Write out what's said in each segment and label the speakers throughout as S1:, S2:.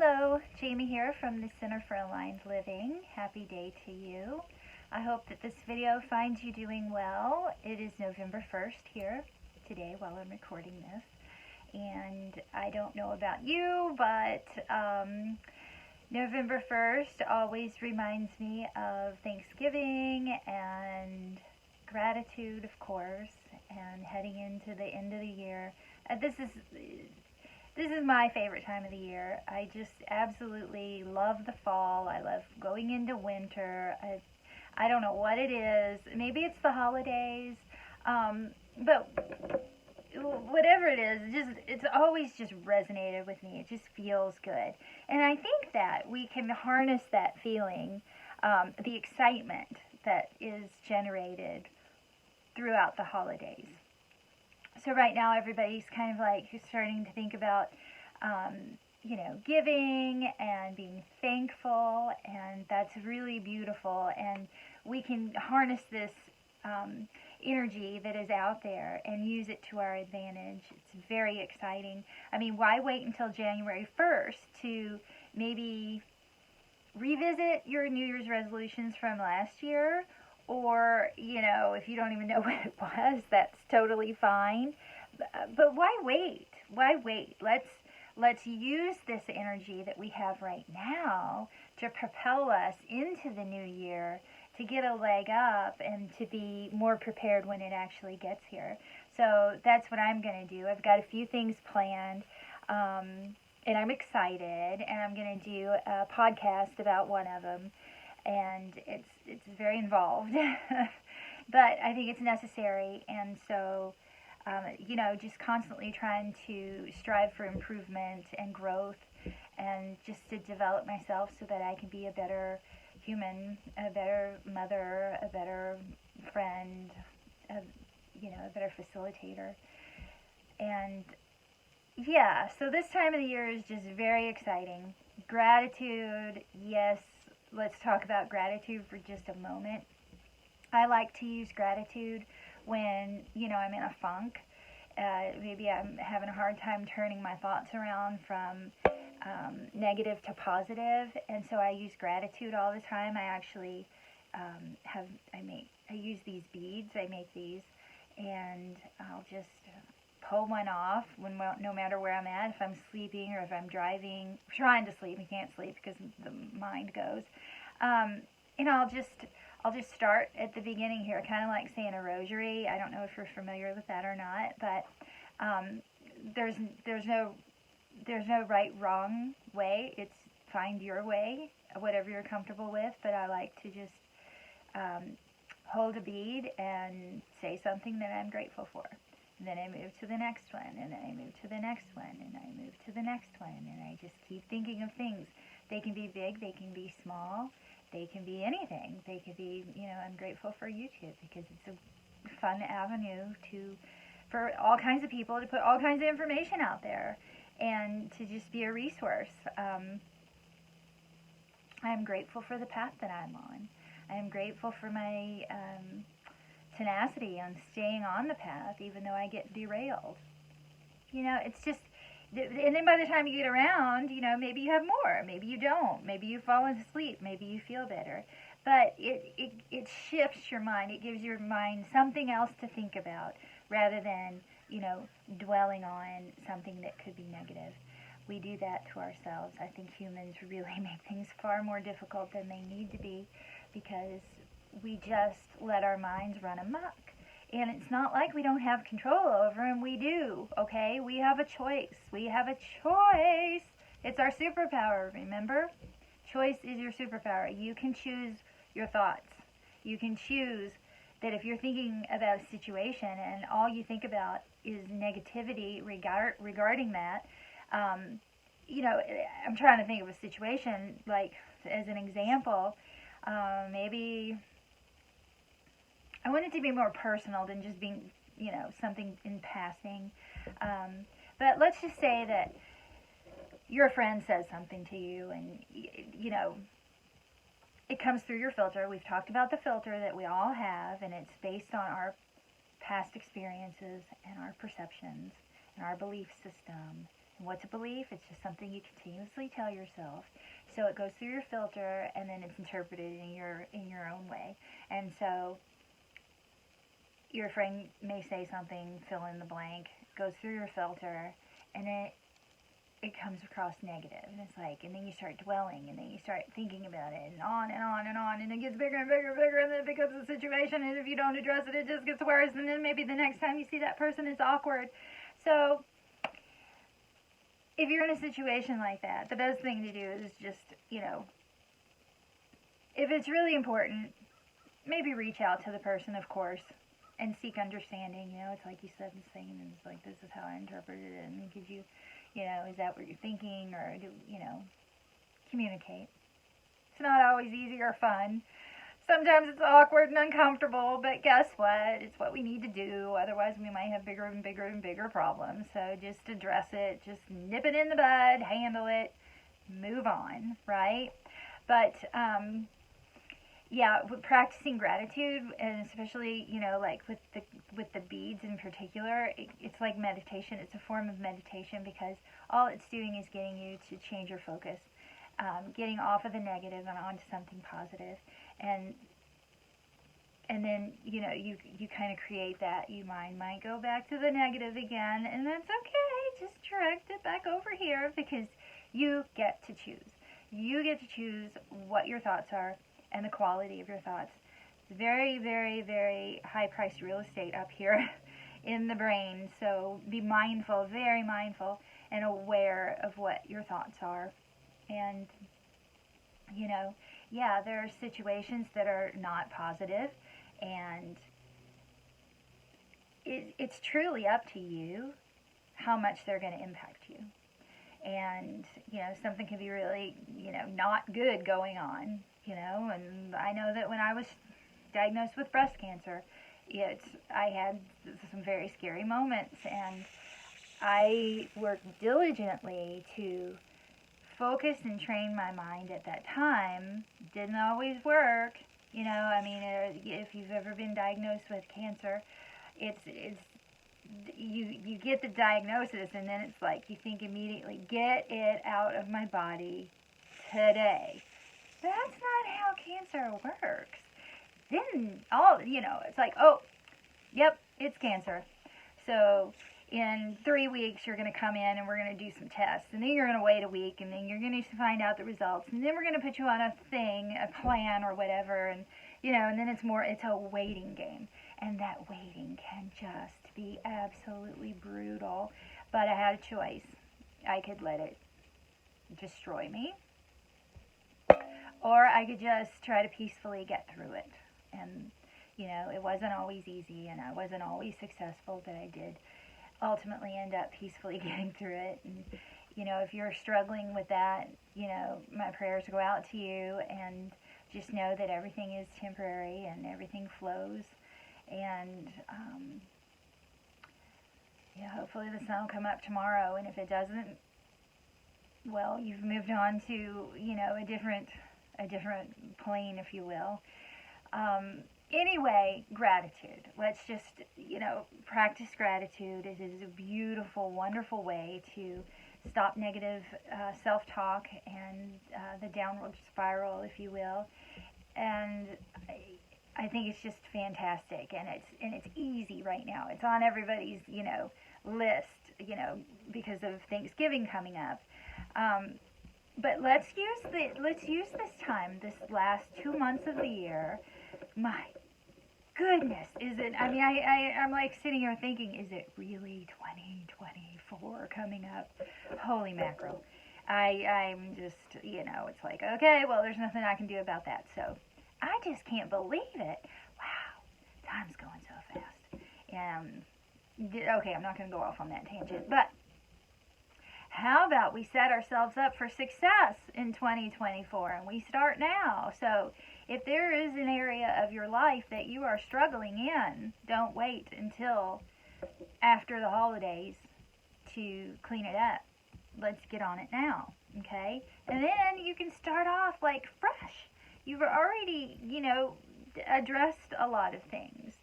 S1: Hello, Jamie here from the Center for Aligned Living. Happy day to you. I hope that this video finds you doing well. It is November 1st here today while I'm recording this. And I don't know about you, but November 1st always reminds me of Thanksgiving and gratitude, of course, and heading into the end of the year. This is my favorite time of the year. I just absolutely love the fall. I love going into winter. I don't know what it is. Maybe it's the holidays. But whatever it is, it's always just resonated with me. It just feels good. And I think that we can harness that feeling, the excitement that is generated throughout the holidays. So right now everybody's kind of like starting to think about, giving and being thankful, and that's really beautiful. And we can harness this energy that is out there and use it to our advantage. It's very exciting. I mean, why wait until January 1st to maybe revisit your New Year's resolutions from last year? Or, if you don't even know what it was, that's totally fine. But why wait? Why wait? Let's use this energy that we have right now to propel us into the new year, to get a leg up and to be more prepared when it actually gets here. So that's what I'm going to do. I've got a few things planned, and I'm excited, and I'm going to do a podcast about one of them. And it's very involved, but I think it's necessary. And so, just constantly trying to strive for improvement and growth, and just to develop myself so that I can be a better human, a better mother, a better friend, a better facilitator. And yeah, so this time of the year is just very exciting. Gratitude, yes. Let's talk about gratitude for just a moment. I like to use gratitude when, I'm in a funk. Maybe I'm having a hard time turning my thoughts around from negative to positive, and so I use gratitude all the time. I actually I use these beads. I make these, and I'll just pull one off no matter where I'm at. If I'm sleeping or if I'm driving, trying to sleep, I can't sleep because the mind goes. And I'll just start at the beginning here, kind of like saying a rosary. I don't know if you're familiar with that or not, but there's no right wrong way. It's find your way, whatever you're comfortable with. But I like to just hold a bead and say something that I'm grateful for. And then I move to the next one, and then I move to the next one, and I move to the next one, and I just keep thinking of things. They can be big, they can be small, they can be anything. They could be, I'm grateful for YouTube because it's a fun avenue for all kinds of people to put all kinds of information out there and to just be a resource. I'm grateful for the path that I'm on. I am grateful for my tenacity on staying on the path even though I get derailed. It's just, and then by the time you get around, maybe you have more, maybe you don't, maybe you fall asleep, maybe you feel better, but it shifts your mind. It gives your mind something else to think about rather than dwelling on something that could be negative. We do that to ourselves. I think humans really make things far more difficult than they need to be because we just let our minds run amok. And it's not like we don't have control over them. We do, okay? We have a choice. We have a choice. It's our superpower, remember? Choice is your superpower. You can choose your thoughts. You can choose that if you're thinking about a situation and all you think about is negativity regarding that, I'm trying to think of a situation, like, as an example, maybe I want it to be more personal than just being, something in passing. But let's just say that your friend says something to you and, it comes through your filter. We've talked about the filter that we all have, and it's based on our past experiences and our perceptions and our belief system What's a belief? It's just something you continuously tell yourself. So it goes through your filter, and then it's interpreted in your own way. And so your friend may say something, fill in the blank, goes through your filter, and it comes across negative, and it's like, and then you start dwelling, and then you start thinking about it, and on and on and on, and it gets bigger and bigger and bigger, and then it becomes a situation, and if you don't address it, it just gets worse, and then maybe the next time you see that person, it's awkward. So if you're in a situation like that, the best thing to do is just, if it's really important, maybe reach out to the person, of course, and seek understanding. It's like you said this thing, and it's like, this is how I interpreted it, and could you, is that what you're thinking, or communicate. It's not always easy or fun. Sometimes it's awkward and uncomfortable, but guess what? It's what we need to do. Otherwise, we might have bigger and bigger and bigger problems. So just address it. Just nip it in the bud. Handle it. Move on, right? But, yeah, with practicing gratitude, and especially, like with the beads in particular, it's like meditation. It's a form of meditation, because all it's doing is getting you to change your focus, getting off of the negative and onto something positive. And then, you kind of create that. Your mind might go back to the negative again, and that's okay. Just direct it back over here, because you get to choose. You get to choose what your thoughts are and the quality of your thoughts. It's very, very, very high-priced real estate up here in the brain. So be mindful, very mindful, and aware of what your thoughts are. And, yeah, there are situations that are not positive, and it's truly up to you how much they're going to impact you. And, something can be really, not good going on, and I know that when I was diagnosed with breast cancer, I had some very scary moments, and I worked diligently to focus and train my mind at that time. Didn't always work, if you've ever been diagnosed with cancer, you get the diagnosis, and then it's like you think immediately, get it out of my body today. That's not how cancer works. Then it's like, oh, yep, it's cancer. So in 3 weeks, you're going to come in, and we're going to do some tests, and then you're going to wait a week, and then you're going to find out the results, and then we're going to put you on a plan or whatever, and and then it's a waiting game, and that waiting can just be absolutely brutal. But I had a choice. I could let it destroy me, or I could just try to peacefully get through it. And it wasn't always easy, and I wasn't always successful, but I did ultimately end up peacefully getting through it. And if you're struggling with that, my prayers go out to you, and just know that everything is temporary and everything flows. And hopefully the sun will come up tomorrow, and if it doesn't, well, you've moved on to a different plane, if you will. Anyway, gratitude. Let's just practice gratitude. It is a beautiful, wonderful way to stop negative self-talk and the downward spiral, if you will. And I think it's just fantastic, and it's easy right now. It's on everybody's list, because of Thanksgiving coming up. But let's use this time, this last 2 months of the year. My goodness, is it? I mean, I'm like sitting here thinking, is it really 2024 coming up? Holy mackerel! I'm just, it's like, okay, well, there's nothing I can do about that. So I just can't believe it. Wow, time's going so fast. Okay, I'm not going to go off on that tangent, but how about we set ourselves up for success in 2024, and we start now? So if there is an area of your life that you are struggling in, don't wait until after the holidays to clean it up. Let's get on it now, okay? And then you can start off like fresh. You've already, addressed a lot of things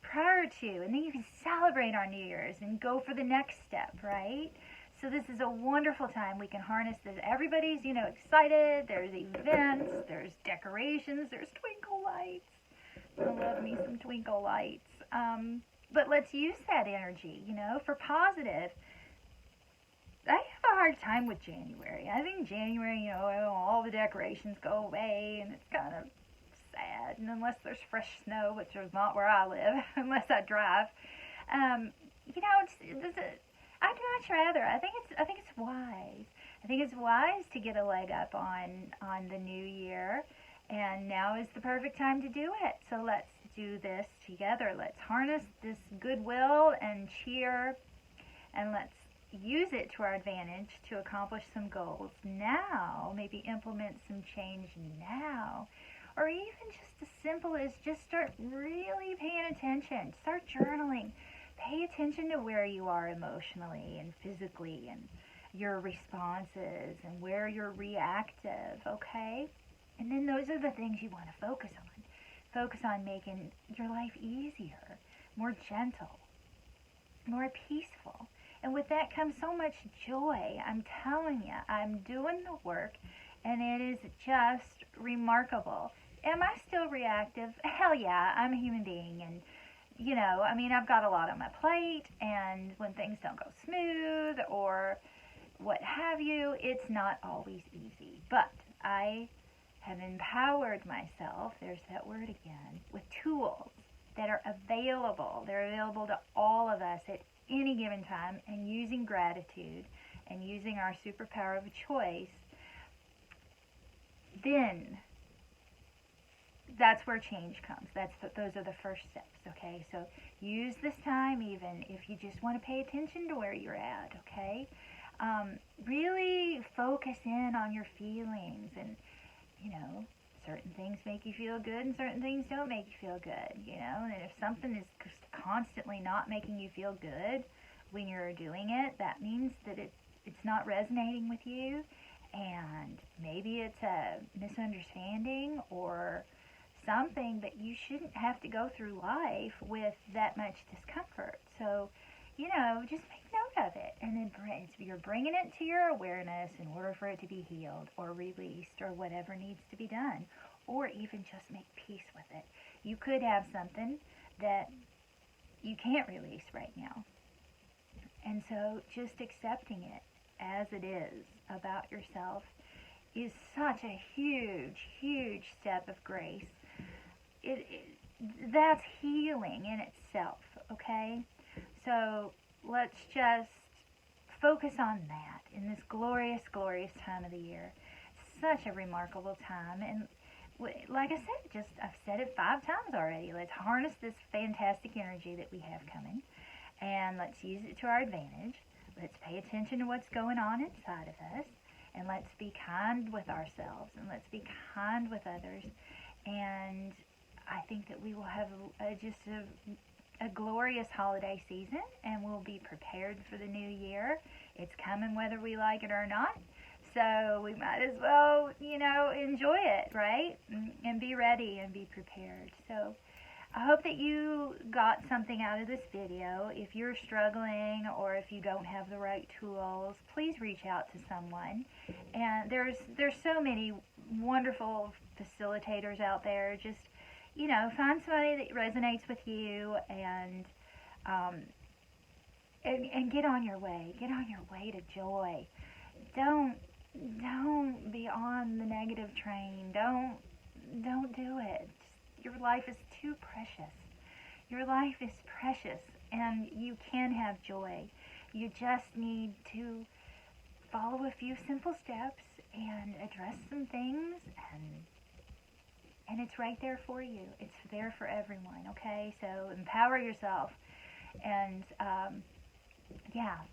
S1: prior to, and then you can celebrate on New Year's and go for the next step, right? So this is a wonderful time. We can harness this. Everybody's, excited. There's events, there's decorations, there's twinkle lights. I love me some twinkle lights. But let's use that energy, for positive. I have a hard time with January. I think January, all the decorations go away, and it's kind of sad. And unless there's fresh snow, which is not where I live, unless I drive, I'd much rather. I think it's wise. I think it's wise to get a leg up on the new year, and now is the perfect time to do it. So let's do this together. Let's harness this goodwill and cheer, and let's use it to our advantage to accomplish some goals now. Maybe implement some change now, or even just as simple as just start really paying attention. Start journaling. Pay attention to where you are emotionally and physically, and your responses, and where you're reactive, okay? And then those are the things you want to focus on. Focus on making your life easier, more gentle, more peaceful. And with that comes so much joy. I'm telling you, I'm doing the work, and it is just remarkable. Am I still reactive? Hell yeah, I'm a human being, and I've got a lot on my plate, and when things don't go smooth or what have you, it's not always easy. But I have empowered myself, there's that word again, with tools that are available. They're available to all of us at any given time, and using gratitude and using our superpower of choice, then that's where change comes. Those are the first steps, okay? So use this time, even if you just want to pay attention to where you're at, okay? Really focus in on your feelings, and, certain things make you feel good and certain things don't make you feel good, and if something is constantly not making you feel good when you're doing it, that means that it's not resonating with you, and maybe it's a misunderstanding or something, but you shouldn't have to go through life with that much discomfort. So, just make note of it, and then you're bringing it to your awareness in order for it to be healed or released or whatever needs to be done, or even just make peace with it. You could have something that you can't release right now, and so just accepting it as it is about yourself is such a huge, huge step of grace. That's healing in itself, okay? So let's just focus on that in this glorious, glorious time of the year. Such a remarkable time, and like I said, I've said it 5 times already. Let's harness this fantastic energy that we have coming, and let's use it to our advantage. Let's pay attention to what's going on inside of us, and let's be kind with ourselves, and let's be kind with others. And I think that we will have a glorious holiday season, and we'll be prepared for the new year. It's coming whether we like it or not, so we might as well, enjoy it, right? And be ready and be prepared. So I hope that you got something out of this video. If you're struggling or if you don't have the right tools, please reach out to someone. And there's so many wonderful facilitators out there. Just, find somebody that resonates with you, and get on your way. Get on your way to joy. Don't be on the negative train. Don't do it. Your life is too precious. Your life is precious, and you can have joy. You just need to follow a few simple steps and address some things, and it's right there for you. It's there for everyone, okay? So empower yourself, and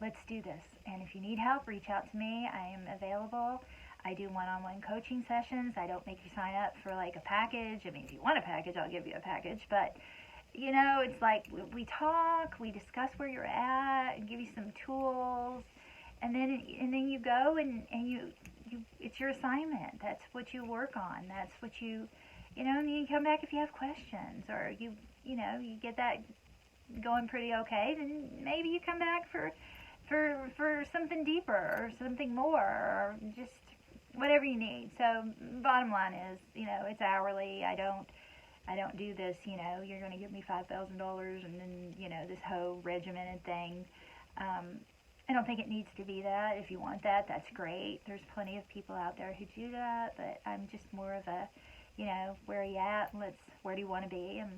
S1: let's do this. And if you need help, reach out to me. I am available. I do one-on-one coaching sessions. I don't make you sign up for like a package. I mean, if you want a package, I'll give you a package. But, it's like we talk, we discuss where you're at, and give you some tools. And then you go and you it's your assignment. That's what you work on. That's what you and you can come back if you have questions, or you get that going pretty okay, then maybe you come back for for something deeper or something more, or just whatever you need. So bottom line is, it's hourly. I don't do this, you're going to give me $5,000 and then, this whole regimented thing. I don't think it needs to be that. If you want that, that's great. There's plenty of people out there who do that, but I'm just more of a, where are you at? Where do you want to be? And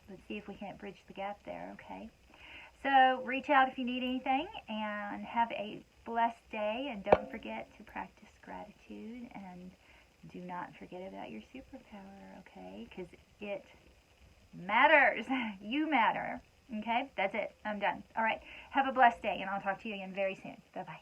S1: let's see if we can't bridge the gap there, okay? So reach out if you need anything, and have a blessed day, and don't forget to practice gratitude, and do not forget about your superpower, okay? Because it matters. You matter, okay? That's it. I'm done. All right. Have a blessed day, and I'll talk to you again very soon. Bye-bye.